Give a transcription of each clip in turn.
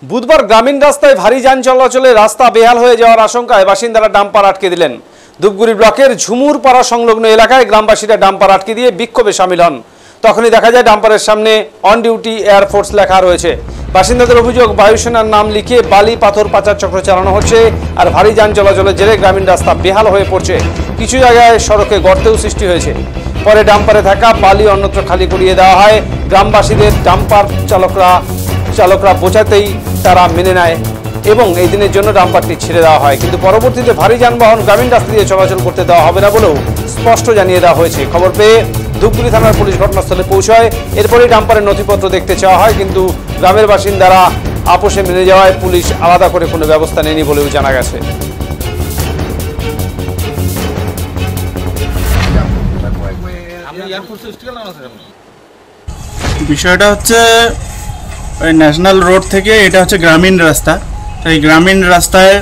বুধবার গ্রামীণ রাস্তায় ভারী যান চলাচলে রাস্তা বেহাল হয়ে যাওয়ার আশঙ্কায় বাসিন্দারা ডাম্পার আটকে দিলেন। ধূপগুড়ি ব্লকের ঝুমুরপাড়া সংলগ্ন এলাকায় গ্রামবাসীরা ডাম্পার আটকে দিয়ে বিক্ষোভে সামিল হন। তখনই দেখা যায় ডাম্পারের সামনে অন ডিউটি এয়ারফোর্স লেখা রয়েছে। বাসিন্দাদের অভিযোগ, বায়ুসেনার নাম লিখিয়ে বালি পাথর পাচার চক্র চালানো হচ্ছে আর ভারী যান চলাচলের জেরে গ্রামীণ রাস্তা বেহাল হয়ে পড়ছে। কিছু জায়গায় সড়কে গর্তেও সৃষ্টি হয়েছে। পরে ডাম্পারে থাকা বালি অন্যত্র খালি করিয়ে দেওয়া হয়। গ্রামবাসীদের ডাম্পার চালকরা বোঝাতেই তারা মেনে নেয় এবং এই দিনের জন্য ডাম্পারটি ছেড়ে দেওয়া হয়, কিন্তু পরবর্তীতে ভারী যানবাহন গ্রামীণ রাস্তা দিয়ে চলাচল করতে দেওয়া হবে না বলেও স্পষ্ট জানিয়ে দেওয়া হয়েছে। খবর পেয়ে ধূপগুড়ি থানার পুলিশ ঘটনাস্থলে পৌঁছায়। এরপরেই ডাম্পারের নথিপত্র দেখতে চাওয়া হয়, কিন্তু গ্রামের বাসিন্দারা আপোষে মেনে যাওয়ায় পুলিশ আলাদা করে কোনো ব্যবস্থা নেয়নি বলেও জানা গেছে। বিষয়টা হচ্ছে ওই ন্যাশনাল রোড থেকে এটা হচ্ছে গ্রামীণ রাস্তা। তাই গ্রামীণ রাস্তায়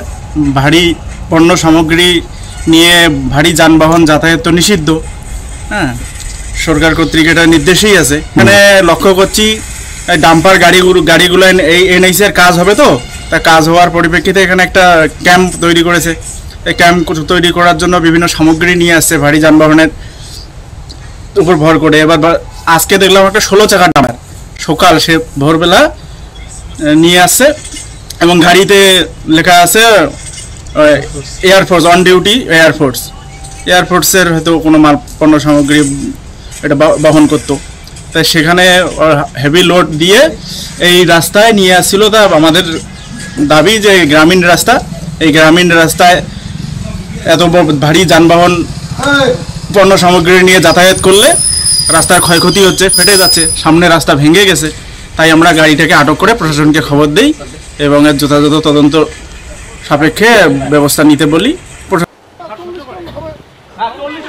ভারী পণ্য সামগ্রী নিয়ে ভারী যানবাহন যাতায়াত তো নিষিদ্ধ। হ্যাঁ, সরকার কর্তৃক এটা নির্দেশেই আছে। এখানে লক্ষ্য করছি ডাম্পার গাড়িগুলো এই এনএইচের কাজ হবে, তো তা কাজ হওয়ার পরিপ্রেক্ষিতে এখানে একটা ক্যাম্প তৈরি করেছে। এই ক্যাম্প তৈরি করার জন্য বিভিন্ন সামগ্রী নিয়ে আসছে ভারী যানবাহনের উপর ভর করে। এবার আজকে দেখলাম একটা 16 চাকার ডাম্পার সকাল সে ভোরবেলা নিয়ে আসছে এবং গাড়িতে লেখা আছে এয়ারফোর্স, অন ডিউটি এয়ারফোর্সের হয়তো কোনো মাল পণ্য সামগ্রী এটা বহন করতো। তাই সেখানে হেভি লোড দিয়ে এই রাস্তায় নিয়ে আসছিল। তা আমাদের দাবি যে গ্রামীণ রাস্তা, এই গ্রামীণ রাস্তায় এত ভারী যানবাহন পণ্য সামগ্রী নিয়ে যাতায়াত করলে রাস্তার ক্ষয়ক্ষতি হচ্ছে, ফেটে যাচ্ছে, সামনে রাস্তা ভেঙে গেছে। তাই আমরা গাড়িটাকে আটক করে প্রশাসনকে খবর দেই এবং এর যথাযথ তদন্ত সাপেক্ষে ব্যবস্থা নিতে বলি।